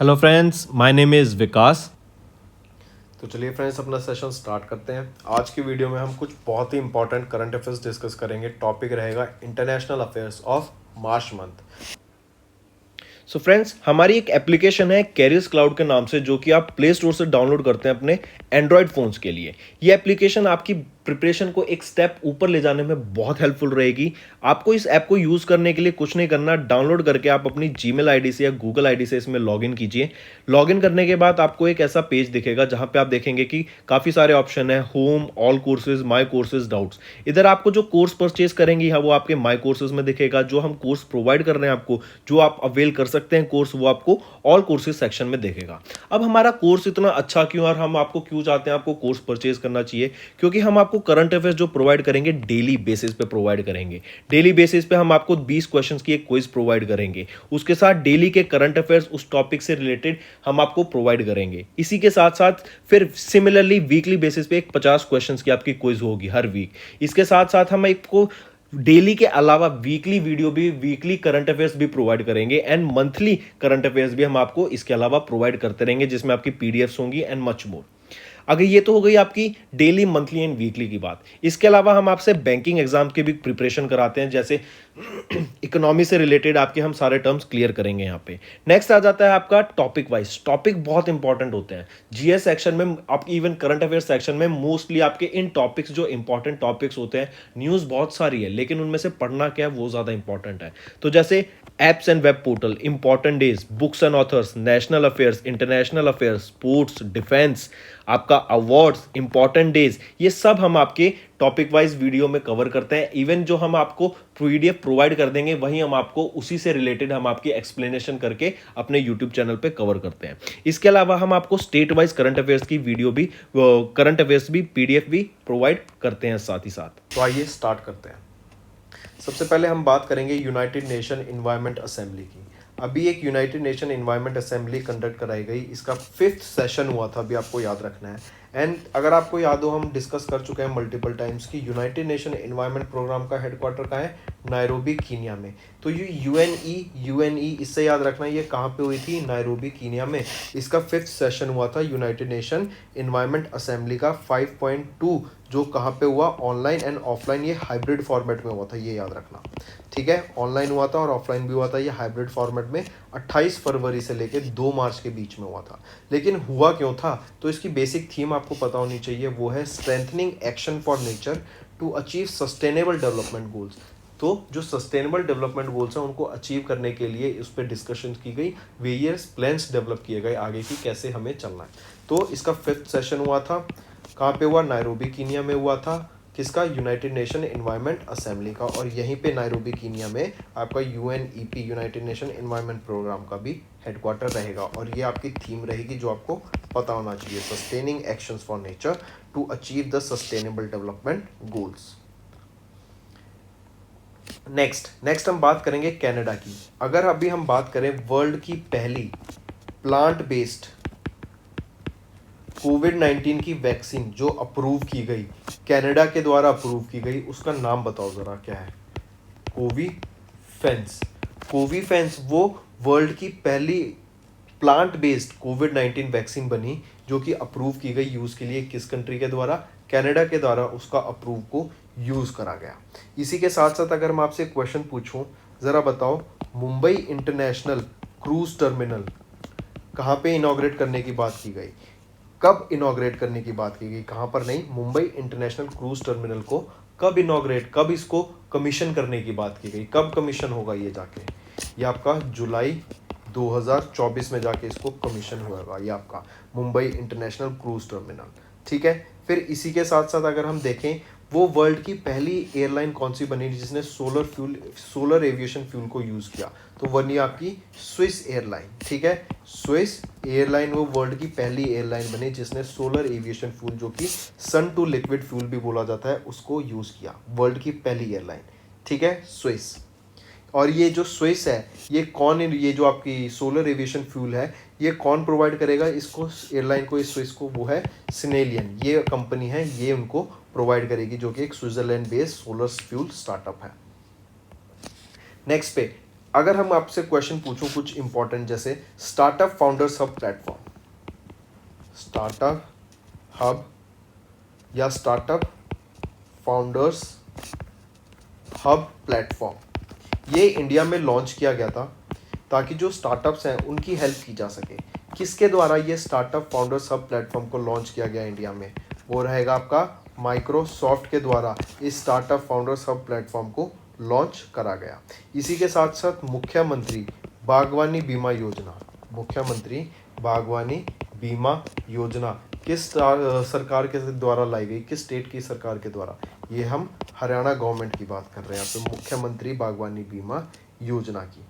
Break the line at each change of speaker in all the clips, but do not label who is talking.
Hello friends, my name is Vikas.
तो चलिए friends अपना सेशन स्टार्ट करते हैं। आज की वीडियो में हम कुछ बहुत ही इंपॉर्टेंट करंट अफेयर्स डिस्कस करेंगे। टॉपिक रहेगा international affairs of March month.
So friends, हमारी एक एप्लीकेशन है कैरियर्स क्लाउड के नाम से, जो कि आप प्ले स्टोर से डाउनलोड करते हैं अपने एंड्रॉयड फोन्स के लिए। ये एप्लीकेशन आपकी प्रिपरेशन को एक स्टेप ऊपर ले जाने में बहुत हेल्पफुल रहेगी। आपको इस ऐप को यूज करने के लिए कुछ नहीं करना, डाउनलोड करके आप अपनी जीमेल आईडी से या गूगल आईडी से इसमें लॉगिन कीजिए। लॉगिन करने के बाद आपको एक ऐसा पेज दिखेगा जहां पे आप देखेंगे कि काफी सारे ऑप्शन है, home, all courses, my courses, doubts. इधर आपको जो कोर्स परचेज करेंगे हाँ, वो आपके माई कोर्सेज में दिखेगा। जो हम कोर्स प्रोवाइड कर रहे हैं आपको, जो आप अवेल कर सकते हैं कोर्स, वो आपको ऑल कोर्सेज सेक्शन में देखेगा। अब हमारा कोर्स इतना अच्छा क्यों और हम आपको क्यों चाहते हैं आपको कोर्स परचेज करना चाहिए? क्योंकि हम आपको करंट अफेयर्स जो प्रोवाइड करेंगे डेली बेसिस पे प्रोवाइड करेंगे। डेली बेसिस पे हम आपको 20 क्वेश्चंस की एक क्विज प्रोवाइड करेंगे। उसके साथ डेली के करंट अफेयर्स उस टॉपिक से रिलेटेड हम आपको प्रोवाइड करेंगे। इसी के साथ साथ फिर सिमिलरली वीकली बेसिस पे एक 50 क्वेश्चंस की आपकी क्विज होगी हर वीक। इसके साथ साथ हम एक को डेली के अलावा वीकली वीडियो भी, वीकली करंट अफेयर्स भी प्रोवाइड करेंगे एंड मंथली करंट अफेयर्स भी हम आपको इसके अलावा प्रोवाइड करते रहेंगे, जिसमें आपकी पीडीएफ्स होंगी एंड मच मोर। अगर ये तो हो गई आपकी डेली, मंथली एंड वीकली की बात। इसके अलावा हम आपसे बैंकिंग एग्जाम की भी प्रिपरेशन कराते हैं, जैसे इकोनॉमी से रिलेटेड आपके हम सारे टर्म्स क्लियर करेंगे यहाँ पे। नेक्स्ट आ जाता है आपका टॉपिक वाइज। टॉपिक बहुत इंपॉर्टेंट होते हैं जीएस सेक्शन में, आपकी इवन करंट अफेयर सेक्शन में मोस्टली आपके इन टॉपिक्स जो इंपॉर्टेंट टॉपिक्स होते हैं, न्यूज़ बहुत सारी है लेकिन उनमें से पढ़ना क्या है वो ज़्यादा इंपॉर्टेंट है। तो जैसे apps and web portal, important days, books and authors, national affairs, international affairs, sports, defence, आपका अवार्ड्स, इंपॉर्टेंट डेज, ये सब हम आपके टॉपिक वाइज वीडियो में कवर करते हैं। इवन जो हम आपको पीडीएफ प्रोवाइड कर देंगे वही हम आपको उसी से रिलेटेड हम आपकी एक्सप्लेनेशन करके अपने यूट्यूब चैनल पे कवर करते हैं। इसके अलावा हम आपको स्टेट वाइज करंट अफेयर्स की वीडियो भी, करंट अफेयर्स भी, पीडीएफ भी प्रोवाइड करते हैं साथ ही साथ।
तो आइए स्टार्ट करते हैं। सबसे पहले हम बात करेंगे यूनाइटेड नेशन इन्वायरमेंट असेंबली की। अभी एक United Nation environment assembly conduct कराई गई, इसका 5th सेशन हुआ था, अभी आपको याद रखना है। एंड अगर आपको याद हो, हम डिस्कस कर चुके हैं मल्टीपल टाइम्स कि यूनाइटेड नेशन इन्वायरमेंट प्रोग्राम का हेडक्वार्टर कहाँ है? नायरोबी, कीनिया में। तो ये यूएनई इससे याद रखना, ये कहाँ पे हुई थी? नायरोबी, कीनिया में। इसका 5th सेशन हुआ था यूनाइटेड नेशन इन्वायरमेंट असेंबली का। 5.2 जो कहाँ पे हुआ? ऑनलाइन एंड ऑफलाइन, ये हाइब्रिड फॉर्मेट में हुआ था, ये याद रखना। ठीक है, ऑनलाइन हुआ था और ऑफलाइन भी हुआ था। ये हाइब्रिड फॉर्मेट में 28 फरवरी से लेकर 2 मार्च के बीच में हुआ था। लेकिन हुआ क्यों था? तो इसकी बेसिक थीम आपको पता होनी चाहिए, वो है strengthening action for nature to achieve sustainable development goals. तो जो सस्टेनेबल डेवलपमेंट गोल्स हैं उनको अचीव करने के लिए उस पर डिस्कशन की गई, वेरियस प्लान्स डेवलप किए गए आगे की कैसे हमें चलना है। तो इसका 5th सेशन हुआ था, कहाँ पे हुआ? नायरोबी, कीनिया में हुआ था। किसका? यूनाइटेड नेशन इन्वायरमेंट असेंबली का। और यहीं पे नायरोबी, कीनिया में आपका UNEP, United Nation environment programme का भी हेडक्वार्टर रहेगा। और ये आपकी थीम रहेगी जो आपको पता होना चाहिए, sustaining actions for nature to achieve the sustainable development goals. Next हम बात करेंगे कनाडा की। अगर अभी हम बात करें वर्ल्ड की पहली प्लांट बेस्ड कोविड-19 की वैक्सीन जो अप्रूव की गई, कनाडा के द्वारा अप्रूव की गई, उसका नाम बताओ ज़रा क्या है? कोवीफेंस। कोवीफेंस वो वर्ल्ड की पहली प्लांट बेस्ड कोविड-19 वैक्सीन बनी जो कि अप्रूव की गई यूज़ के लिए। किस कंट्री के द्वारा? कनाडा के द्वारा उसका अप्रूव को यूज़ करा गया। इसी के साथ साथ अगर मैं आपसे क्वेश्चन पूछूं, ज़रा बताओ, मुंबई इंटरनेशनल क्रूज टर्मिनल कहाँ पे इनॉग्रेट करने की बात की गई? कब इनॉग्रेट करने की बात की गई? कहाँ पर नहीं, मुंबई इंटरनेशनल क्रूज टर्मिनल को कब इनॉग्रेट, कब इसको कमीशन करने की बात की गई? कब कमीशन होगा ये जाके? ये आपका जुलाई 2024 में जाके इसको कमीशन होगा, ये आपका मुंबई इंटरनेशनल क्रूज टर्मिनल। ठीक है, फिर इसी के साथ साथ अगर हम देखें, वो वर्ल्ड की पहली एयरलाइन कौन सी बनी जिसने सोलर एविएशन फ्यूल को यूज़ किया? तो बनी आपकी स्विस एयरलाइन। ठीक है, स्विस एयरलाइन वो वर्ल्ड की पहली एयरलाइन बनी जिसने सोलर एविएशन फ्यूल, जो कि सन टू लिक्विड फ्यूल भी बोला जाता है, उसको यूज़ किया। वर्ल्ड की पहली एयरलाइन, ठीक है, स्विस। और ये जो स्विस है, ये कौन, ये जो आपकी सोलर एविएशन फ्यूल है, ये कौन प्रोवाइड करेगा इसको, एयरलाइन को, इस स्विस को? वो है सिनेलियन, ये कंपनी है, ये उनको प्रोवाइड करेगी, जो कि एक Switzerland based solar fuel startup है। नेक्स्ट पे अगर हम आपसे क्वेश्चन पूछूं कुछ इंपॉर्टेंट, जैसे startup founders hub platform, startup hub या स्टार्टअप फाउंडर्स हब प्लेटफॉर्म, ये इंडिया में लॉन्च किया गया था ताकि जो स्टार्टअप्स हैं उनकी हेल्प की जा सके। किसके द्वारा ये स्टार्टअप फाउंडर्स हब प्लेटफॉर्म को लॉन्च किया गया इंडिया में? वो रहेगा आपका माइक्रोसॉफ्ट के द्वारा इस स्टार्टअप फाउंडर्स हब प्लेटफॉर्म को लॉन्च करा गया। इसी के साथ साथ मुख्यमंत्री बागवानी बीमा योजना, मुख्यमंत्री बागवानी बीमा योजना किस सरकार के द्वारा लाई गई, किस स्टेट की सरकार के द्वारा? ये हम हरियाणा गवर्नमेंट की बात कर रहे हैं यहाँ पे, मुख्यमंत्री बागवानी बीमा योजना की।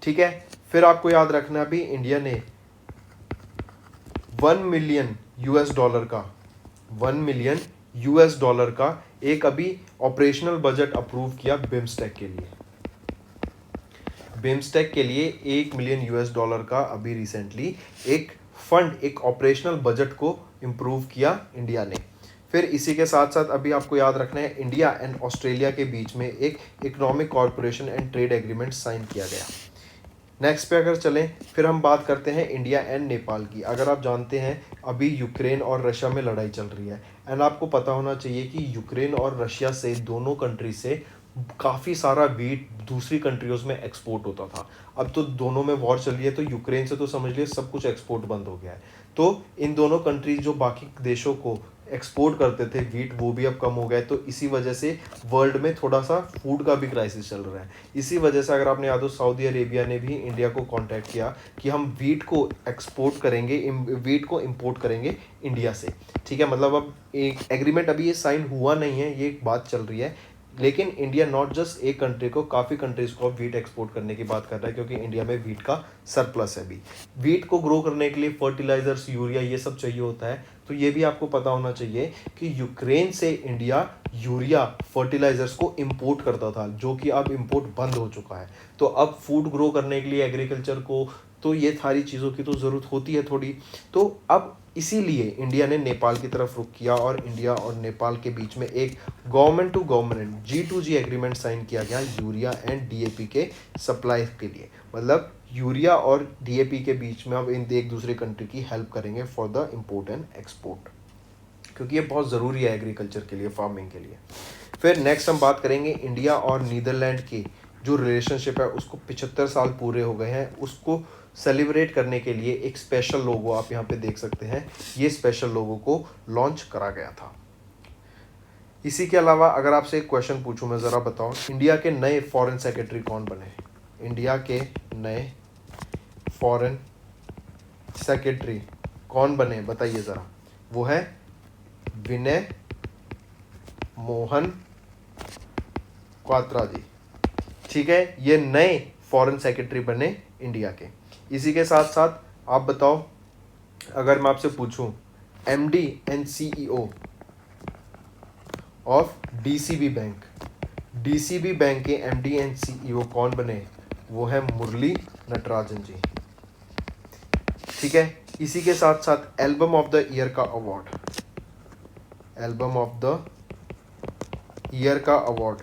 ठीक है, फिर आपको याद रखना भी, इंडिया ने 1 मिलियन यूएस डॉलर का, 1 मिलियन यूएस डॉलर का एक अभी ऑपरेशनल बजट अप्रूव किया बिम्स्टेक के लिए। बिम्स्टेक के लिए 1 मिलियन यूएस डॉलर का अभी रिसेंटली एक फंड, एक ऑपरेशनल बजट को इम्प्रूव किया इंडिया ने। फिर इसी के साथ साथ अभी आपको याद रखना है, इंडिया एंड ऑस्ट्रेलिया के बीच में एक economic corporation and trade agreement sign किया गया। नेक्स्ट पे अगर चलें, फिर हम बात करते हैं इंडिया एंड नेपाल की। अगर आप जानते हैं अभी यूक्रेन और रशिया में लड़ाई चल रही है, एंड आपको पता होना चाहिए कि यूक्रेन और रशिया से, दोनों कंट्री से काफ़ी सारा वीट दूसरी कंट्रीज़ में एक्सपोर्ट होता था। अब तो दोनों में वॉर चल रही है, तो यूक्रेन से तो समझ लिए सब कुछ एक्सपोर्ट बंद हो गया है। तो इन दोनों कंट्रीज जो बाकी देशों को एक्सपोर्ट करते थे वीट, वो भी अब कम हो गए। तो इसी वजह से वर्ल्ड में थोड़ा सा फूड का भी क्राइसिस चल रहा है। इसी वजह से अगर आपने याद हो, सऊदी अरेबिया ने भी इंडिया को कांटेक्ट किया कि हम वीट को एक्सपोर्ट करेंगे, वीट को इंपोर्ट करेंगे इंडिया से। ठीक है, मतलब अब एक एग्रीमेंट अभी ये साइन हुआ नहीं है, ये एक बात चल रही है, लेकिन इंडिया नॉट जस्ट एक कंट्री को, काफ़ी कंट्रीज को वीट एक्सपोर्ट करने की बात कर रहा है, क्योंकि इंडिया में वीट का सरप्लस है। भी वीट को ग्रो करने के लिए फर्टिलाइजर्स, यूरिया, ये सब चाहिए होता है। तो ये भी आपको पता होना चाहिए कि यूक्रेन से इंडिया यूरिया, फर्टिलाइजर्स को इंपोर्ट करता था, जो कि अब इंपोर्ट बंद हो चुका है। तो अब फूड ग्रो करने के लिए एग्रीकल्चर को तो ये सारी चीज़ों की तो ज़रूरत होती है थोड़ी। तो अब इसीलिए इंडिया ने नेपाल की तरफ रुख किया और इंडिया और नेपाल के बीच में एक government to government G2G agreement sign किया गया यूरिया एंड DAP के सप्लाई के लिए। मतलब यूरिया और DAP के बीच में हम इन एक दूसरे कंट्री की हेल्प करेंगे for the import and export, क्योंकि ये बहुत ज़रूरी है एग्रीकल्चर के लिए, फार्मिंग के लिए। फिर नेक्स्ट हम बात करेंगे इंडिया और नीदरलैंड की जो रिलेशनशिप है, उसको 75 साल पूरे हो गए हैं, उसको सेलिब्रेट करने के लिए एक स्पेशल लोगो आप यहाँ पे देख सकते हैं, ये स्पेशल लोगो को लॉन्च करा गया था। इसी के अलावा अगर आपसे एक क्वेश्चन पूछूं मैं, ज़रा बताओ इंडिया के नए फॉरेन सेक्रेटरी कौन बने? इंडिया के नए फॉरेन सेक्रेटरी कौन बने, बताइए ज़रा। वो है विनय मोहन क्वात्रा जी। ठीक है, ये नए फॉरेन सेक्रेटरी बने इंडिया के। इसी के साथ साथ आप बताओ, अगर मैं आपसे पूछूं MD and CEO of DCB bank, DCB bank के MD एंड CEO कौन बने? वो है मुरली नटराजन जी। ठीक है, इसी के साथ साथ एल्बम ऑफ द ईयर का award, album of the year का award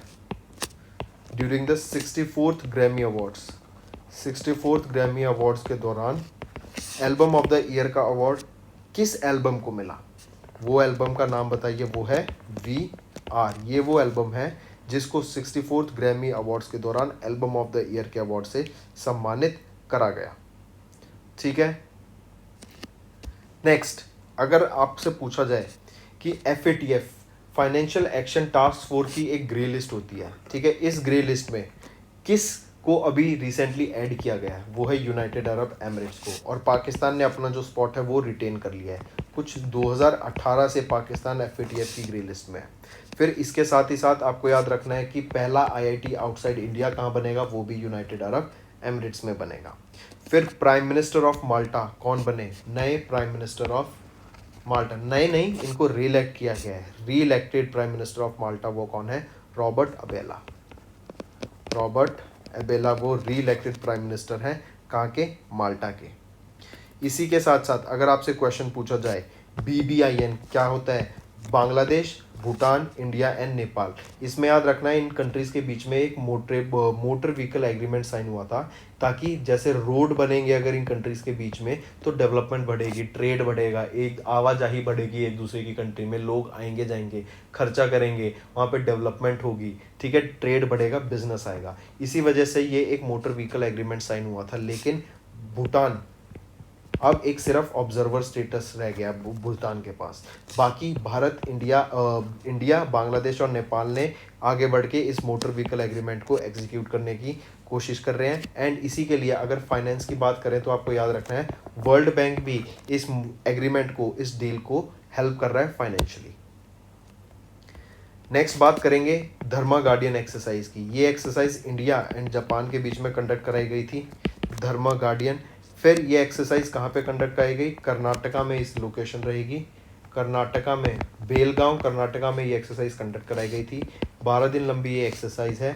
during the 64th Grammy awards, 64th Grammy awards के दौरान एल्बम ऑफ द ईयर का अवार्ड किस एल्बम को मिला? वो एल्बम का नाम बताइए। वो है VR। ये वो एल्बम है जिसको 64th ग्रैमी अवार्ड्स के दौरान एल्बम ऑफ द ईयर के अवार्ड से सम्मानित करा गया। ठीक है, नेक्स्ट अगर आपसे पूछा जाए कि FATF, financial action task force की एक ग्रे लिस्ट होती है। ठीक है, इस ग्रे लिस्ट में किस को अभी रिसेंटली ऐड किया गया है? वो है यूनाइटेड अरब एमिरेट्स को, और पाकिस्तान ने अपना जो स्पॉट है वो रिटेन कर लिया है। कुछ 2018 से पाकिस्तान FATF की ग्रे लिस्ट में है। फिर इसके साथ ही साथ आपको याद रखना है कि पहला IIT आउटसाइड इंडिया कहाँ बनेगा? वो भी यूनाइटेड अरब एमिरेट्स में बनेगा। फिर प्राइम मिनिस्टर ऑफ माल्टा कौन बने? नए प्राइम मिनिस्टर ऑफ माल्टा, नए नहीं, इनको री इलेक्ट किया गया है। री इलेक्टेड प्राइम मिनिस्टर ऑफ माल्टा वो कौन है? Robert Abela. रॉबर्ट अबेला वो री इलेक्टेड प्राइम मिनिस्टर हैं, कहाँ के? माल्टा के। इसी के साथ साथ अगर आपसे क्वेश्चन पूछा जाए BBIN क्या होता है? Bangladesh, Bhutan, India and Nepal. इसमें याद रखना है इन कंट्रीज के बीच में एक मोटर व्हीकल एग्रीमेंट साइन हुआ था, ताकि जैसे रोड बनेंगे अगर इन कंट्रीज के बीच में तो डेवलपमेंट बढ़ेगी, ट्रेड बढ़ेगा, एक आवाजाही बढ़ेगी, एक दूसरे की कंट्री में लोग आएंगे जाएंगे, खर्चा करेंगे, वहाँ पे डेवलपमेंट होगी, ठीक है, ट्रेड बढ़ेगा, बिजनेस आएगा। इसी वजह से ये एक मोटर व्हीकल एग्रीमेंट साइन हुआ था। लेकिन भूटान अब एक सिर्फ ऑब्जर्वर स्टेटस रह गया भूटान के पास। बाकी भारत, इंडिया, बांग्लादेश और नेपाल ने आगे बढ़ के इस मोटर व्हीकल एग्रीमेंट को एग्जीक्यूट करने की कोशिश कर रहे हैं। एंड इसी के लिए अगर फाइनेंस की बात करें तो आपको याद रखना है वर्ल्ड बैंक भी इस एग्रीमेंट को, इस डील को हेल्प कर रहा है फाइनेंशियली। नेक्स्ट बात करेंगे धर्मा गार्डियन एक्सरसाइज की। ये एक्सरसाइज इंडिया एंड जापान के बीच में कंडक्ट कराई गई थी, धर्मा गार्डियन। फिर ये एक्सरसाइज कहाँ पे कंडक्ट कराई गई? कर्नाटका में इस लोकेशन रहेगी, कर्नाटका में बेलगांव, कर्नाटका में ये एक्सरसाइज कंडक्ट कराई गई थी। 12 दिन लंबी ये एक्सरसाइज है।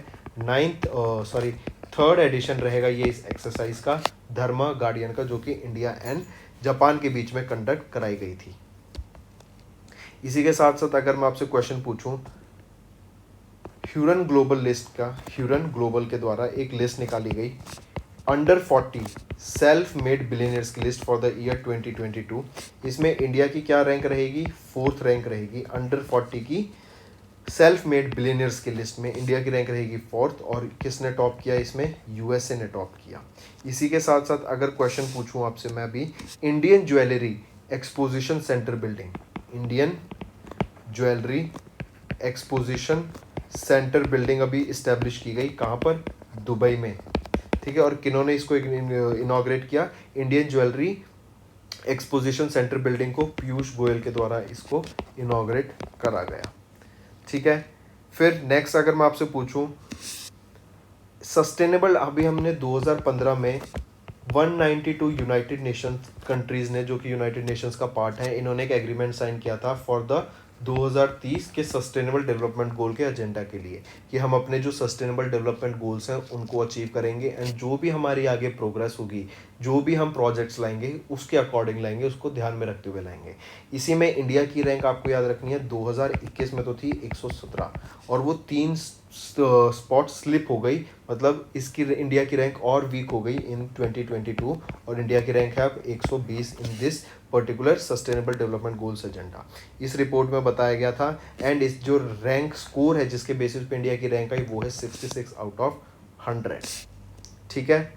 थर्ड एडिशन रहेगा ये इस एक्सरसाइज का, धर्मा गार्डियन का, जो कि इंडिया एंड जापान के बीच में कंडक्ट कराई गई थी। इसी के साथ साथ अगर मैं आपसे क्वेश्चन पूछूं, ह्यूरन ग्लोबल लिस्ट का, ह्यूरन ग्लोबल के द्वारा एक लिस्ट निकाली गई अंडर 40 सेल्फ मेड बिलियनियर्स की लिस्ट फॉर द ईयर 2022। इसमें इंडिया की क्या रैंक रहेगी? 4th रैंक रहेगी। अंडर 40 की सेल्फ मेड बिलियनियर्स की लिस्ट में इंडिया की रैंक रहेगी 4th। और किसने टॉप किया इसमें? यूएसए ने टॉप किया। इसी के साथ साथ अगर क्वेश्चन पूछूं आपसे मैं भी, Indian jewellery exposition centre building, Indian jewellery exposition centre building अभी इस्टेब्लिश की गई, कहाँ पर? दुबई में, ठीक है। और किन्होंने इसको इनॉग्रेट किया? Indian jewellery exposition centre building को पीयूष गोयल के द्वारा इसको इनॉग्रेट करा गया, ठीक है। फिर नेक्स्ट अगर मैं आपसे पूछूं, सस्टेनेबल, अभी हमने 2015 में 192 यूनाइटेड नेशंस कंट्रीज ने, जो कि यूनाइटेड नेशंस का पार्ट है, इन्होंने एक एग्रीमेंट साइन किया था फॉर द 2030 के सस्टेनेबल डेवलपमेंट गोल के एजेंडा के लिए, कि हम अपने जो सस्टेनेबल डेवलपमेंट गोल्स हैं उनको अचीव करेंगे। एंड जो भी हमारी आगे प्रोग्रेस होगी, जो भी हम प्रोजेक्ट्स लाएंगे उसके अकॉर्डिंग लाएंगे, उसको ध्यान में रखते हुए लाएंगे। इसी में इंडिया की रैंक आपको याद रखनी है, 2021 में तो थी 117, और वो 3 स्पॉट स्लिप हो गई, मतलब इसकी इंडिया की रैंक और वीक हो गई इन 2022, और इंडिया की रैंक है अब 120 in this particular sustainable development goals agenda. इस रिपोर्ट में बताया गया था। एंड इस जो रैंक स्कोर है जिसके बेसिस पे इंडिया की रैंक आई, वो है 66 आउट ऑफ 100, ठीक है।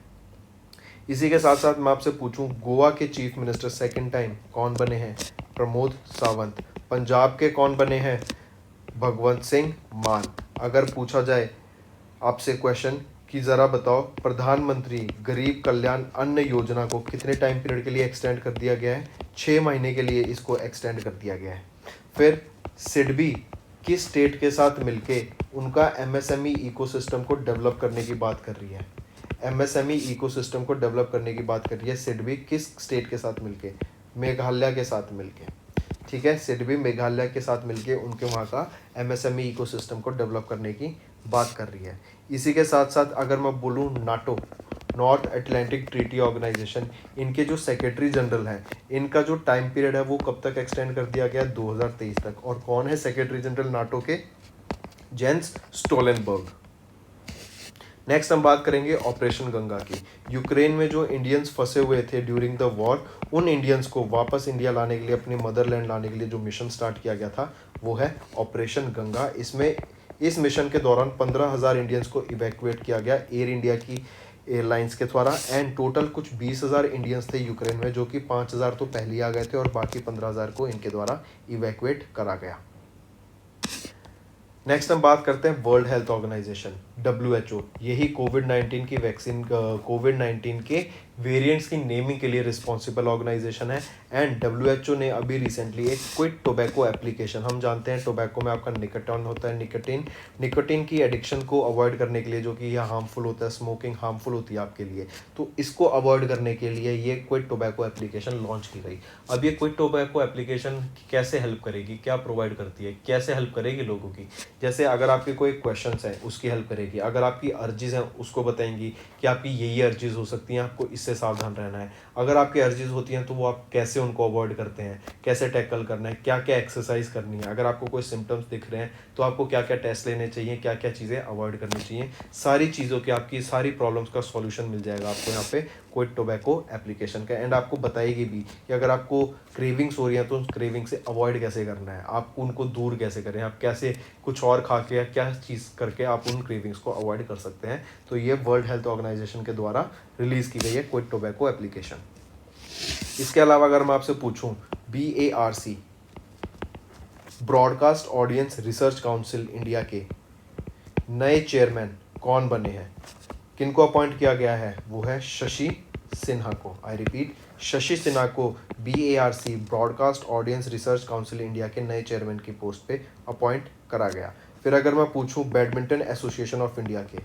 इसी के साथ साथ मैं आपसे पूछूं, गोवा के चीफ मिनिस्टर सेकंड टाइम कौन बने हैं? प्रमोद सावंत। पंजाब के कौन बने हैं? भगवंत सिंह मान। अगर पूछा जाए आपसे क्वेश्चन कि ज़रा बताओ, प्रधानमंत्री गरीब कल्याण अन्न योजना को कितने टाइम पीरियड के लिए एक्सटेंड कर दिया गया है? 6 महीने के लिए इसको एक्सटेंड कर दिया गया है। फिर सिडबी किस स्टेट के साथ मिलके उनका एमएसएमई इकोसिस्टम को डेवलप करने की बात कर रही है? एमएसएमई इकोसिस्टम को डेवलप करने की बात कर रही है सिडबी, किस स्टेट के साथ मिलके? मेघालय के साथ मिलके, ठीक है। सिडबी मेघालय के साथ मिलके उनके वहाँ का एमएसएमई इकोसिस्टम को डेवलप करने की बात कर रही है। इसी के साथ साथ अगर मैं बोलूँ, NATO, North Atlantic Treaty Organization, इनके जो सेक्रेटरी जनरल हैं, इनका जो टाइम पीरियड है वो कब तक एक्सटेंड कर दिया गया? 2023 तक। और कौन है सेक्रेटरी जनरल नाटो के? Gents Stoltenberg. नेक्स्ट हम बात करेंगे ऑपरेशन गंगा की। यूक्रेन में जो इंडियंस फंसे हुए थे ड्यूरिंग द वॉर, उन इंडियंस को वापस इंडिया लाने के लिए, अपनी मदरलैंड लाने के लिए जो मिशन स्टार्ट किया गया था वो है ऑपरेशन गंगा। इसमें इस मिशन के दौरान 15,000 इंडियंस को इवैक्यूएट किया गया एयर इंडिया की एयरलाइंस के द्वारा। एंड टोटल कुछ 20,000 इंडियंस थे यूक्रेन में, जो कि 5,000 तो पहले ही आ गए थे और बाकी 15,000 को इनके द्वारा इवैक्यूएट करा गया। नेक्स्ट हम बात करते हैं वर्ल्ड हेल्थ ऑर्गेनाइजेशन, WHO। यही कोविड-19 की वैक्सीन, कोविड-19 के वेरिएंट्स की नेमिंग के लिए रिस्पॉन्सिबल ऑर्गेनाइजेशन है। एंड WHO ने अभी रिसेंटली एक क्विट टोबैको एप्लीकेशन, हम जानते हैं टोबैको में आपका निकोटिन होता है, निकोटिन की एडिक्शन को अवॉइड करने के लिए, जो कि यह हार्मफुल होता है, स्मोकिंग हार्मफुल होती है आपके लिए, तो इसको अवॉइड करने के लिए ये क्विट टोबैको एप्लीकेशन लॉन्च की गई। अब ये क्विट टोबैको एप्लीकेशन कैसे हेल्प करेगी, क्या प्रोवाइड करती है, कैसे हेल्प करेगी लोगों की? जैसे अगर आपके कोई क्वेश्चंस हैं उसकी हेल्प करेगी, करेगी। अगर आपकी अर्जीज़ हैं उसको बताएंगी कि आपकी ये अर्जीज़ हो सकती हैं, आपको इससे सावधान रहना है। अगर आपकी अर्जीज़ होती हैं तो वो आप कैसे उनको अवॉइड करते हैं, कैसे टैकल करना है, क्या क्या एक्सरसाइज करनी है, अगर आपको कोई सिम्टम्स दिख रहे हैं तो आपको क्या क्या टेस्ट लेने चाहिए, क्या क्या चीज़ें अवॉइड करनी चाहिए, सारी चीज़ों की आपकी सारी प्रॉब्लम्स का सॉल्यूशन मिल जाएगा आपको यहाँ पे क्विट टोबैको एप्लीकेशन का। एंड आपको बताएगी भी कि अगर आपको क्रेविंग्स हो रही हैं तो उस क्रेविंग से अवॉइड कैसे करना है, आप उनको दूर कैसे करें, आप कैसे कुछ और खा के या क्या चीज़ करके आप उन क्रेविंग्स को अवॉइड कर सकते हैं। तो ये वर्ल्ड हेल्थ ऑर्गेनाइजेशन के द्वारा रिलीज़ की गई है क्विट टोबैको एप्लीकेशन। इसके अलावा अगर मैं आपसे पूछूं, BARC broadcast audience research council India के नए चेयरमैन कौन बने हैं, किनको अपॉइंट किया गया है, वो है शशि सिन्हा को। आई रिपीट, शशि सिन्हा को BARC broadcast audience research council India के नए चेयरमैन की पोस्ट पे अपॉइंट करा गया। फिर अगर मैं पूछूं बैडमिंटन एसोसिएशन ऑफ इंडिया के,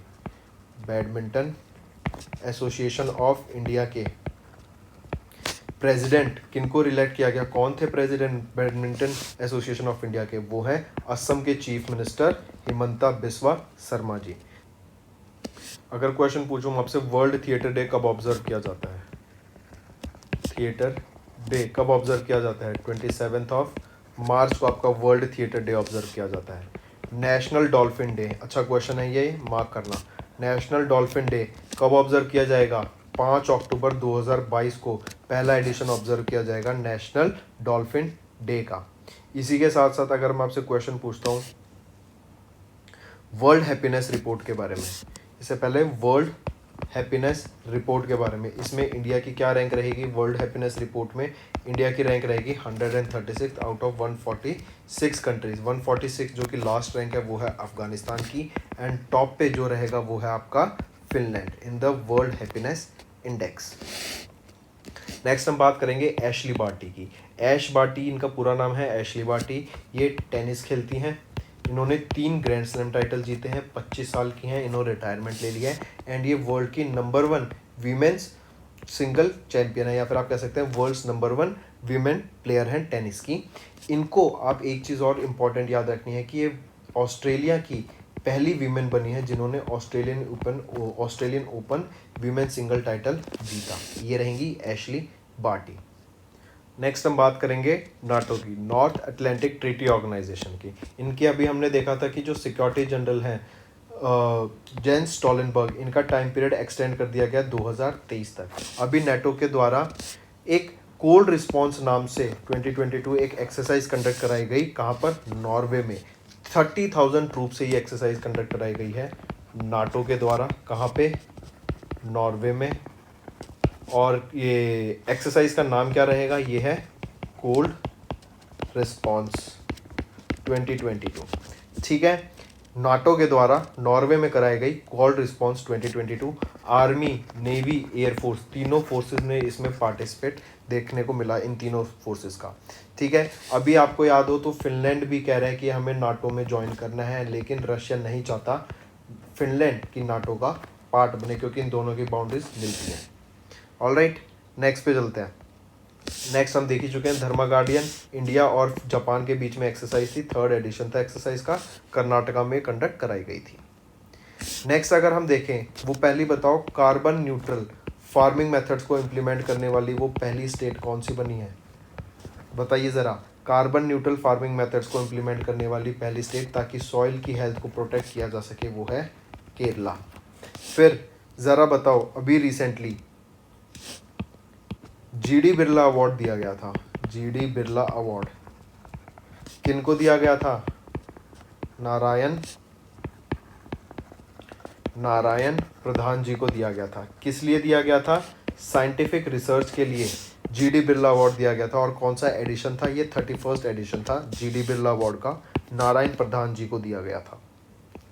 बैडमिंटन एसोसिएशन ऑफ इंडिया के प्रेसिडेंट किनको रिलेक्ट किया गया, कौन थे president badminton association of India के, वो हैं असम के चीफ मिनिस्टर हिमंता बिस्वा शर्मा जी। अगर क्वेश्चन पूछूं आपसे, वर्ल्ड थिएटर डे कब ऑब्जर्व किया जाता है, थिएटर डे कब ऑब्जर्व किया जाता है, 27 मार्च को आपका वर्ल्ड थिएटर डे ऑब्जर्व किया जाता है। नेशनल डॉल्फिन डे, अच्छा क्वेश्चन है ये, मार्क करना, नेशनल डॉल्फिन डे कब ऑब्जर्व किया जाएगा, 5 अक्टूबर 2022 को पहला एडिशन ऑब्जर्व किया जाएगा नेशनल डॉल्फिन डे का। इसी के साथ साथ अगर मैं आपसे क्वेश्चन पूछता हूँ वर्ल्ड हैप्पीनेस रिपोर्ट के बारे में, इससे पहले वर्ल्ड हैप्पीनेस रिपोर्ट के बारे में, इसमें इंडिया की क्या रैंक रहेगी, वर्ल्ड हैप्पीनेस रिपोर्ट में इंडिया की रैंक रहेगी 136 आउट ऑफ 146 कंट्रीज। 146 जो कि लास्ट रैंक है वो है अफगानिस्तान की, एंड टॉप पे जो रहेगा वो है आपका Finland in the world happiness index. Next हम बात करेंगे एशली बार्टी की। ऐश बार्टी इनका पूरा नाम है, एशली बार्टी। ये टेनिस खेलती हैं, इन्होंने 3 ग्रैंड स्लैम टाइटल जीते हैं, 25 साल की हैं, इन्होंने रिटायरमेंट ले लिया है, एंड ये वर्ल्ड की नंबर 1 वीमेंस सिंगल चैंपियन है, या फिर आप कह सकते हैं वर्ल्ड्स नंबर 1 वीमेन प्लेयर हैं टेनिस की। इनको आप एक चीज़ और इम्पॉर्टेंट याद रखनी है कि ये ऑस्ट्रेलिया की पहली वीमेन बनी है जिन्होंने Australian open women single title जीता। ये रहेंगी एशली बार्टी। नेक्स्ट हम बात करेंगे नाटो की, नॉर्थ अटलांटिक ट्रीटी ऑर्गेनाइजेशन की। इनकी अभी हमने देखा था कि जो सिक्योरिटी जनरल हैं जेंस स्टोलनबर्ग, इनका टाइम पीरियड एक्सटेंड कर दिया गया 2023 तक। अभी नाटो के द्वारा एक कोल्ड रिस्पॉन्स नाम से 2022 एक एक्सरसाइज कंडक्ट कराई गई, कहाँ पर, नॉर्वे में। 30,000 ट्रूप से ये एक्सरसाइज कंडक्ट कराई गई है नाटो के द्वारा, कहाँ पे, नॉर्वे में। और ये एक्सरसाइज का नाम क्या रहेगा, ये है कोल्ड रिस्पॉन्स 2022, ठीक है। नाटो के द्वारा नॉर्वे में कराई गई cold response 2022। Army, navy, air force, तीनों फोर्सेस ने इसमें पार्टिसिपेट देखने को मिला, इन तीनों फोर्सेस का, ठीक है। अभी आपको याद हो तो फिनलैंड भी कह रहा है कि हमें नाटो में ज्वाइन करना है, लेकिन रशिया नहीं चाहता फिनलैंड की नाटो का पार्ट बने, क्योंकि इन दोनों की बाउंड्रीज मिलती हैं। ऑलराइट, नेक्स्ट पे चलते हैं। नेक्स्ट हम देख ही चुके हैं, धर्मा गार्डियन, इंडिया और जापान के बीच में एक्सरसाइज थी, 3rd एडिशन था एक्सरसाइज का, कर्नाटका में कंडक्ट कराई गई थी। नेक्स्ट अगर हम देखें, वो पहली बताओ कार्बन न्यूट्रल फार्मिंग मेथड्स को इम्प्लीमेंट करने वाली वो पहली स्टेट कौन सी बनी है, बताइए ज़रा। कार्बन न्यूट्रल फार्मिंग मेथड्स को इम्प्लीमेंट करने वाली पहली स्टेट, ताकि सॉइल की हेल्थ को प्रोटेक्ट किया जा सके, वो है केरला। फिर ज़रा बताओ, अभी रिसेंटली GD बिरला अवार्ड दिया गया था, GD बिरला अवार्ड किनको दिया गया था, नारायण प्रधान जी को दिया गया था। किस लिए दिया गया था, साइंटिफिक रिसर्च के लिए GD बिरला अवार्ड दिया गया था। और कौन सा एडिशन था, ये 31st एडिशन था GD बिरला अवार्ड का, नारायण प्रधान जी को दिया गया था।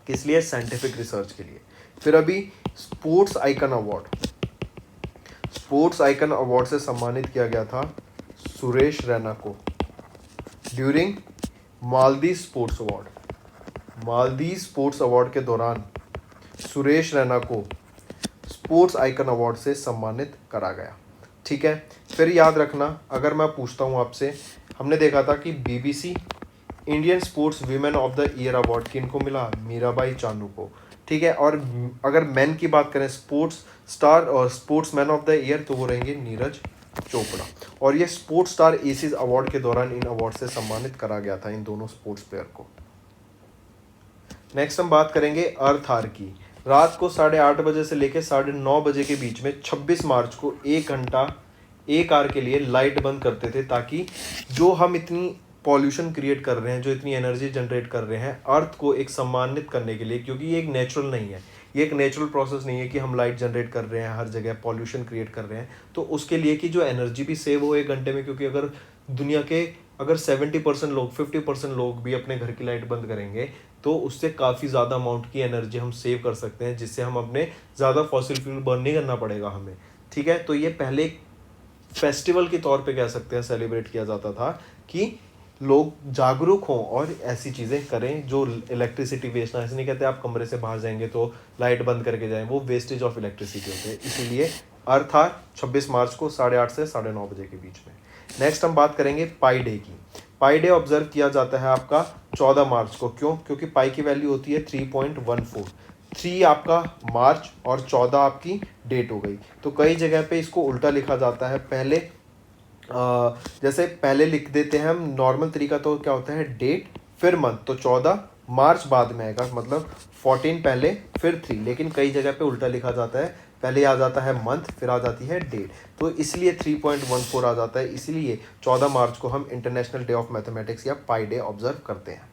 किस लिए, साइंटिफिक रिसर्च के लिए। फिर अभी sports icon award, sports icon award से सम्मानित किया गया था सुरेश रैना को during Maldives sports award. Maldives sports award के दौरान सुरेश रैना को स्पोर्ट्स आइकन अवार्ड से सम्मानित करा गया, ठीक है। फिर याद रखना, अगर मैं पूछता हूँ आपसे, हमने देखा था कि BBC Indian sports women of the year award किनको मिला, मीराबाई चानू को, ठीक है। और अगर मैन की बात करें स्पोर्ट्स स्टार और sports man of the year, तो वो रहेंगे नीरज चोपड़ा। और ये स्पोर्ट्स स्टार एसीज अवार्ड के दौरान इन अवार्ड से सम्मानित करा गया था इन दोनों स्पोर्ट्स प्लेयर को। नेक्स्ट हम बात करेंगे अर्थ आवर की। रात को 8:30 बजे से लेकर 9:30 बजे के बीच में 26 मार्च को 1 घंटा 1 आवर के लिए लाइट बंद करते थे, ताकि जो हम इतनी पॉल्यूशन क्रिएट कर रहे हैं, जो इतनी एनर्जी जनरेट कर रहे हैं अर्थ को एक सम्मानित करने के लिए, क्योंकि ये एक नेचुरल नहीं है, ये एक नेचुरल प्रोसेस नहीं है कि हम लाइट जनरेट कर रहे हैं हर जगह पॉल्यूशन क्रिएट कर रहे हैं, तो उसके लिए कि जो एनर्जी भी सेव हो 1 घंटे में। क्योंकि अगर दुनिया के अगर 70% लोग 50% लोग भी अपने घर की लाइट बंद करेंगे, तो उससे काफ़ी ज़्यादा अमाउंट की एनर्जी हम सेव कर सकते हैं, जिससे हम अपने ज़्यादा फॉसिल फ्यूल बर्न नहीं करना पड़ेगा हमें। ठीक है, तो ये पहले एक फेस्टिवल के तौर पे कह सकते हैं सेलिब्रेट किया जाता था कि लोग जागरूक हों और ऐसी चीज़ें करें जो इलेक्ट्रिसिटी वेस्ट ना। ऐसे नहीं कहते आप कमरे से बाहर जाएंगे तो लाइट बंद करके जाएं, वो वेस्टेज ऑफ इलेक्ट्रिसिटी होते हैं। इसीलिए अर्थ आवर 26 मार्च को 8:30 से 9:30 बजे के बीच में। नेक्स्ट हम बात करेंगे पाई डे की। पाई डे ऑब्जर्व किया जाता है आपका 14 मार्च को। क्यों? क्योंकि पाई की वैल्यू होती है 3.14। 3 आपका मार्च और 14 आपकी डेट हो गई। तो कई जगह पे इसको उल्टा लिखा जाता है। पहले जैसे पहले लिख देते हैं हम नॉर्मल तरीका, तो क्या होता है डेट फिर मंथ, तो 14 मार्च बाद में आएगा, मतलब 14 पहले फिर 3। लेकिन कई जगह पे उल्टा लिखा जाता है, पहले आ जाता है मंथ फिर आ जाती है डेट, तो इसलिए 3.14 आ जाता है। इसलिए 14 मार्च को हम इंटरनेशनल डे ऑफ मैथमेटिक्स या पाई डे ऑब्जर्व करते हैं।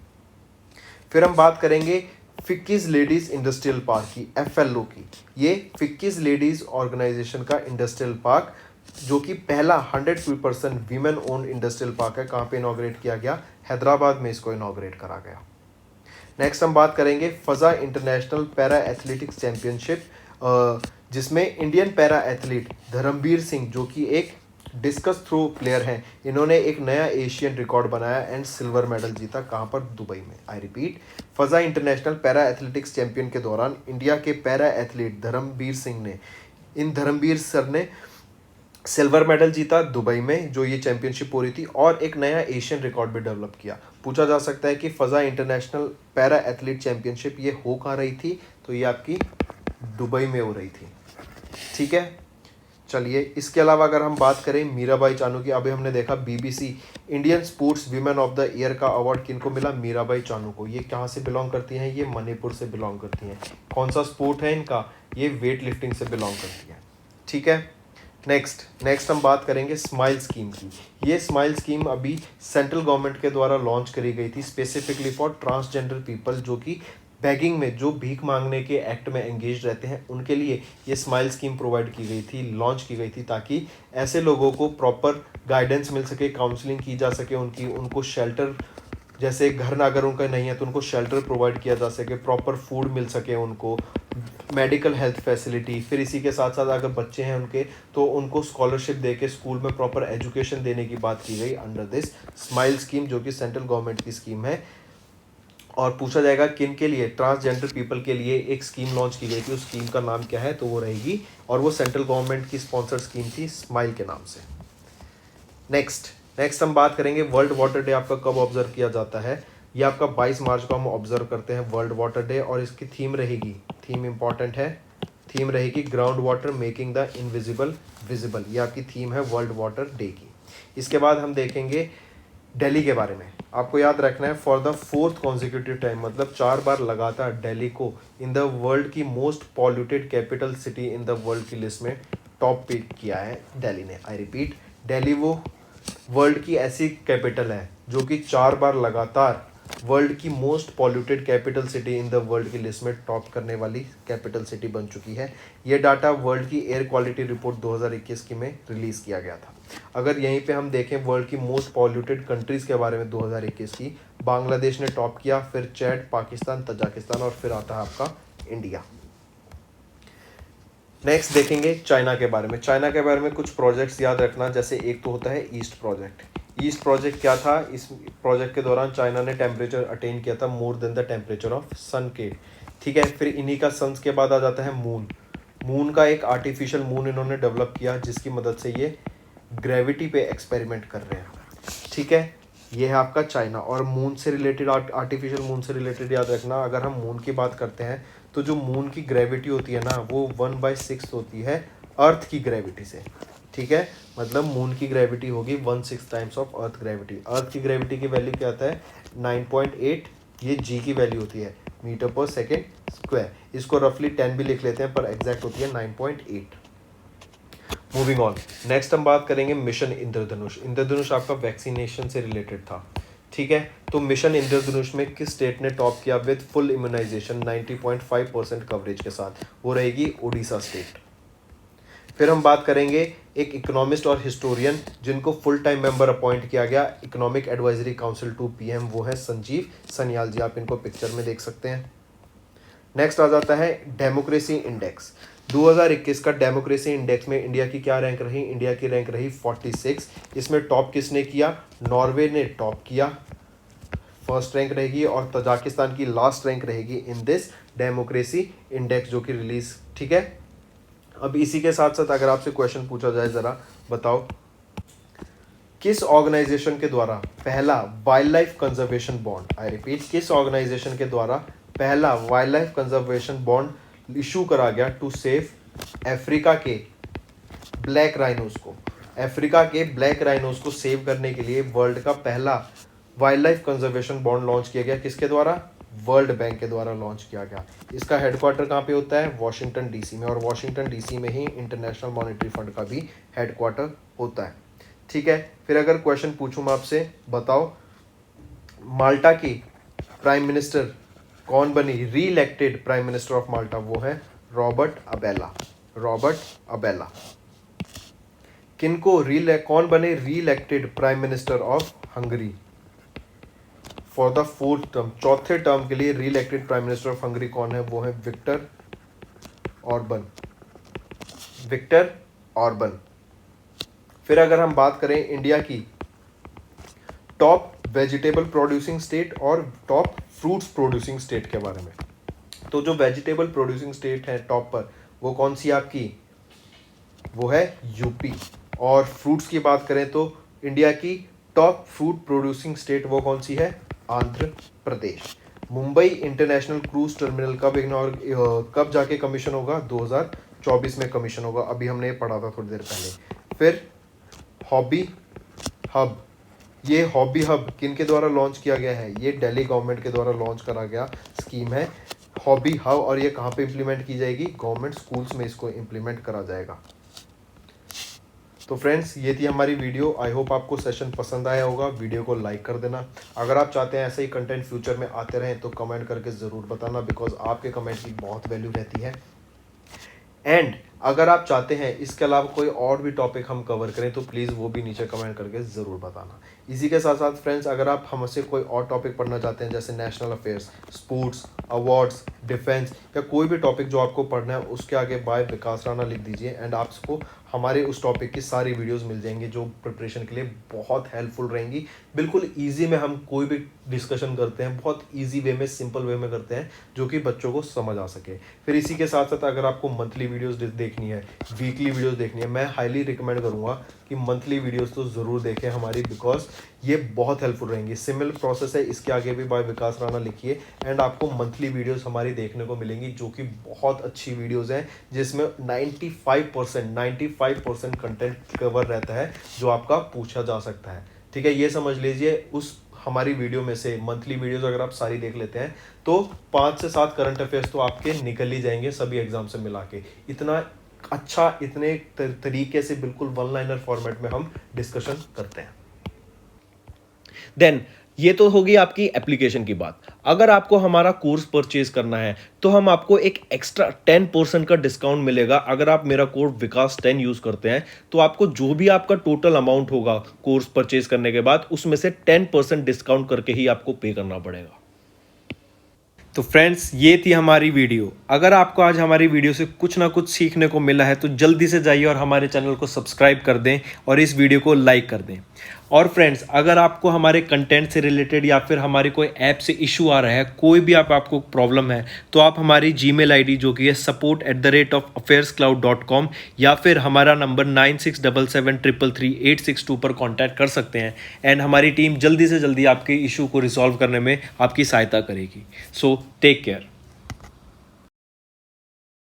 फिर हम बात करेंगे फिक्कीज लेडीज इंडस्ट्रियल पार्क की, FLO की। ये फिक्कीज लेडीज ऑर्गेनाइजेशन का इंडस्ट्रियल पार्क, जो कि पहला 100% वीमेन ओन्ड इंडस्ट्रियल पार्क है। कहाँ पे इनॉग्रेट किया गया? हैदराबाद में इसको इनॉग्रेट करा गया। नेक्स्ट हम बात करेंगे Fazza international para athletics championship, जिसमें Indian para athlete Dharmveer Singh, जो कि एक डिस्कस थ्रो प्लेयर हैं, इन्होंने एक नया एशियन रिकॉर्ड बनाया एंड सिल्वर मेडल जीता। कहाँ पर? दुबई में। I repeat, Fazza international para athletics champion के दौरान इंडिया के पैरा एथलीट धर्मवीर सिंह ने, धर्मवीर सर ने सिल्वर मेडल जीता दुबई में, जो ये चैंपियनशिप हो रही थी, और एक नया एशियन रिकॉर्ड भी डेवलप किया। पूछा जा सकता है कि फजा इंटरनेशनल पैरा एथलीट चैंपियनशिप ये हो कहाँ रही थी? तो ये आपकी दुबई में हो रही थी। ठीक है, चलिए इसके अलावा अगर हम बात करें मीराबाई चानू की, अभी हमने देखा BBC Indian sports women of the year का अवार्ड किनको मिला? मीराबाई चानू को। ये कहाँ से बिलोंग करती हैं? ये मणिपुर से बिलोंग करती हैं। कौन सा स्पोर्ट है इनका? ये वेट लिफ्टिंग से बिलोंग करती है। ठीक है, नेक्स्ट हम बात करेंगे स्माइल स्कीम की। ये स्माइल स्कीम अभी सेंट्रल गवर्नमेंट के द्वारा लॉन्च करी गई थी, स्पेसिफिकली फॉर ट्रांसजेंडर पीपल, जो कि बैगिंग में, जो भीख मांगने के एक्ट में एंगेज रहते हैं, उनके लिए ये स्माइल स्कीम प्रोवाइड की गई थी, लॉन्च की गई थी, ताकि ऐसे लोगों को प्रॉपर गाइडेंस मिल सके, काउंसलिंग की जा सके, उनको शेल्टर, जैसे घर ना अगर उनका नहीं है तो उनको शेल्टर प्रोवाइड किया जा सके, प्रॉपर फूड मिल सके, उनको मेडिकल हेल्थ फैसिलिटी। फिर इसी के साथ साथ अगर बच्चे हैं उनके, तो उनको स्कॉलरशिप दे के स्कूल में प्रॉपर एजुकेशन देने की बात की गई अंडर दिस स्माइल स्कीम, जो कि सेंट्रल गवर्नमेंट की स्कीम है। और पूछा जाएगा किन के लिए? ट्रांसजेंडर पीपल के लिए एक स्कीम लॉन्च की गई थी, उस स्कीम का नाम क्या है? तो वो रहेगी, और वो सेंट्रल गवर्नमेंट की स्पॉन्सर्ड स्कीम थी स्माइल के नाम से। नेक्स्ट हम बात करेंगे वर्ल्ड वाटर डे आपका कब ऑब्जर्व किया जाता है। ये आपका 22 मार्च को हम ऑब्जर्व करते हैं वर्ल्ड वाटर डे, और इसकी थीम रहेगी, थीम इंपॉर्टेंट है, थीम रहेगी ground water making the invisible visible. ये आपकी थीम है वर्ल्ड वाटर डे की। इसके बाद हम देखेंगे दिल्ली के बारे में। आपको याद रखना है for the 4th consecutive time, मतलब 4 बार लगातार दिल्ली को इन द वर्ल्ड की most polluted capital city in the world की लिस्ट में टॉप पिक किया है दिल्ली ने। आई रिपीट, दिल्ली वो वर्ल्ड की ऐसी कैपिटल है जो कि 4 बार लगातार वर्ल्ड की most polluted capital city in the world की लिस्ट में टॉप करने वाली कैपिटल सिटी बन चुकी है। ये डाटा वर्ल्ड की एयर क्वालिटी रिपोर्ट 2021 की में रिलीज़ किया गया था। अगर यहीं पे हम देखें वर्ल्ड की मोस्ट पॉल्यूटेड कंट्रीज़ के बारे में 2021 की, बांग्लादेश ने टॉप किया, फिर चैड, पाकिस्तान, तजाकिस्तान, और फिर आता है आपका इंडिया। नेक्स्ट देखेंगे चाइना के बारे में। चाइना के बारे में कुछ प्रोजेक्ट्स याद रखना, जैसे एक तो होता है ईस्ट प्रोजेक्ट। ईस्ट प्रोजेक्ट क्या था? इस प्रोजेक्ट के दौरान चाइना ने टेम्परेचर अटेन किया था more than the temperature of sun के। ठीक है, फिर इन्हीं का सन्स के बाद आ जाता है मून। मून का एक आर्टिफिशियल मून इन्होंने डेवलप किया, जिसकी मदद से ये ग्रेविटी पे एक्सपेरिमेंट कर रहे हैं। ठीक है, ये है आपका चाइना। और मून से रिलेटेड, आर्टिफिशियल मून से रिलेटेड याद रखना, अगर हम मून की बात करते हैं तो जो मून की ग्रेविटी होती है ना वो 1/6 होती है अर्थ की ग्रेविटी से, ठीक है। मतलब मून की ग्रेविटी होगी 1/6 टाइम्स ऑफ अर्थ ग्रेविटी। अर्थ की ग्रेविटी की वैल्यू क्या आता है 9.8, ये जी की वैल्यू होती है मीटर पर सेकेंड स्क्वायर। इसको रफली 10 भी लिख लेते हैं पर एग्जैक्ट होती है 9.8। मूविंग ऑन, नेक्स्ट हम बात करेंगे मिशन इंद्रधनुष। इंद्रधनुष आपका वैक्सीनेशन से रिलेटेड था, ठीक है। तो मिशन इंद्रधनुष में किस स्टेट ने टॉप किया विद फुल इम्यूनाइजेशन 90.5% कवरेज के साथ, वो रहेगी उड़ीसा स्टेट। फिर हम बात करेंगे एक इकोनॉमिस्ट और हिस्टोरियन जिनको फुल टाइम मेंबर अपॉइंट किया गया economic advisory council to PM, वो है संजीव सन्याल जी। आप इनको पिक्चर में देख सकते हैं। नेक्स्ट आ जाता है डेमोक्रेसी इंडेक्स। 2021 का डेमोक्रेसी इंडेक्स में इंडिया की क्या रैंक रही, इंडिया की रैंक रही 46। इसमें टॉप किसने किया, नॉर्वे ने टॉप किया, फर्स्ट रैंक रहेगी, और तजाकिस्तान की लास्ट रैंक रहेगी इन दिस डेमोक्रेसी इंडेक्स जो कि रिलीज, ठीक है। अब इसी के साथ साथ अगर आपसे क्वेश्चन पूछा जाए, जरा बताओ किस ऑर्गेनाइजेशन के द्वारा पहला wild life conservation bond, I repeat, किस ऑर्गेनाइजेशन के द्वारा पहला wild life conservation bond issue करा गया टू सेव अफ्रीका के ब्लैक राइनोस को। अफ्रीका के ब्लैक राइनोस को सेव करने के लिए वर्ल्ड का पहला wild life conservation bond launch किया गया, किसके द्वारा, वर्ल्ड बैंक के द्वारा लॉन्च किया गया। इसका हेडक्वार्टर कहाँ पे होता है, वॉशिंगटन डीसी में, और वॉशिंगटन डीसी में ही इंटरनेशनल मॉनेटरी फंड का भी हेडक्वार्टर होता है, ठीक है। फिर अगर क्वेश्चन पूछूं मैं आपसे, बताओ माल्टा की प्राइम मिनिस्टर कौन बनी, री इलेक्टेड प्राइम मिनिस्टर ऑफ माल्टा, वो है रॉबर्ट अबेला, रॉबर्ट अबेला। किनको कौन बने री elected prime minister of Hungary for the 4th term, चौथे टर्म के लिए री elected prime minister of Hungary कौन है, वो है विक्टर ऑर्बन, विक्टर ऑर्बन। फिर अगर हम बात करें इंडिया की टॉप वेजिटेबल प्रोड्यूसिंग स्टेट और टॉप फ्रूट्स प्रोड्यूसिंग स्टेट के बारे में, तो जो वेजिटेबल प्रोड्यूसिंग स्टेट है टॉप पर, वो कौन सी आपकी, वो है यूपी। और फ्रूट्स की बात करें तो इंडिया की टॉप फ्रूट प्रोड्यूसिंग स्टेट वो कौन सी है, Andhra Pradesh. Mumbai international cruise terminal कब जाके कमीशन होगा, 2024 में कमीशन होगा, अभी हमने ये पढ़ा था थोड़ी देर पहले। फिर हॉबी हब, ये हॉबी हब किन के द्वारा लॉन्च किया गया है, ये दिल्ली गवर्नमेंट के द्वारा लॉन्च करा गया स्कीम है हॉबी हब, और ये कहाँ पे इम्प्लीमेंट की जाएगी, गवर्नमेंट स्कूल्स में इसको इम्प्लीमेंट करा जाएगा। तो फ्रेंड्स ये थी हमारी वीडियो, आई होप आपको सेशन पसंद आया होगा। वीडियो को लाइक कर देना, अगर आप चाहते हैं ऐसे ही कंटेंट फ्यूचर में आते रहें तो कमेंट करके ज़रूर बताना, बिकॉज आपके कमेंट की बहुत वैल्यू रहती है। एंड अगर आप चाहते हैं इसके अलावा कोई और भी टॉपिक हम कवर करें तो प्लीज़ वो भी नीचे कमेंट करके ज़रूर बताना। इसी के साथ साथ फ्रेंड्स, अगर आप हमसे कोई और टॉपिक पढ़ना चाहते हैं जैसे national affairs, sports, awards, defence, या कोई भी टॉपिक जो आपको पढ़ना है, उसके आगे बाय विकास राणा लिख दीजिए एंड आपको हमारे उस टॉपिक की सारी वीडियोस मिल जाएंगी जो प्रिपरेशन के लिए बहुत हेल्पफुल रहेंगी। बिल्कुल ईजी में हम कोई भी डिस्कशन करते हैं, बहुत ईजी वे में, सिंपल वे में करते हैं जो कि बच्चों को समझ आ सके। फिर इसी के साथ साथ अगर आपको मंथली वीडियोस देखनी है, वीकली वीडियोस देखनी है, मैं हाईली रिकमेंड करूँगा कि मंथली वीडियोस तो ज़रूर देखें हमारी, बिकॉज ये बहुत हेल्पफुल रहेंगी। सिमिलर प्रोसेस है, इसके आगे भी बाय विकास राणा लिखिए एंड आपको मंथली वीडियोस हमारी देखने को मिलेंगी जो कि बहुत अच्छी वीडियोस हैं, जिसमें 95% कंटेंट कवर रहता है जो आपका पूछा जा सकता है, ठीक है। ये समझ लीजिए उस हमारी वीडियो में से मंथली वीडियोस अगर आप सारी देख लेते हैं तो 5 से 7 करंट अफेयर्स तो आपके निकल ही जाएंगे सभी एग्जाम से मिला के। इतना अच्छा, इतने तरीके से बिल्कुल वन लाइनर फॉर्मेट में हम डिस्कशन करते हैं।
देन ये तो होगी आपकी एप्लीकेशन की बात। अगर आपको हमारा कोर्स परचेज करना है तो हम आपको एक एक्स्ट्रा 10% का डिस्काउंट मिलेगा। अगर आप मेरा कोड विकास 10 यूज करते हैं तो आपको जो भी आपका टोटल अमाउंट होगा कोर्स परचेज करने के बाद, उसमें से 10% डिस्काउंट करके ही आपको पे करना पड़ेगा। तो फ्रेंड्स ये थी हमारी वीडियो। अगर आपको आज हमारी वीडियो से कुछ ना कुछ सीखने को मिला है तो जल्दी से जाइए और हमारे चैनल को सब्सक्राइब कर दें और इस वीडियो को लाइक कर दें। और फ्रेंड्स, अगर आपको हमारे कंटेंट से रिलेटेड या फिर हमारी कोई ऐप से इशू आ रहा है, कोई भी आपको प्रॉब्लम है, तो आप हमारी जीमेल आईडी जो कि है support@affairscloud.com या फिर हमारा नंबर 9677333862 पर कॉन्टैक्ट कर सकते हैं एंड हमारी टीम जल्दी से जल्दी आपके इशू को रिजॉल्व करने में आपकी सहायता करेगी। So take care.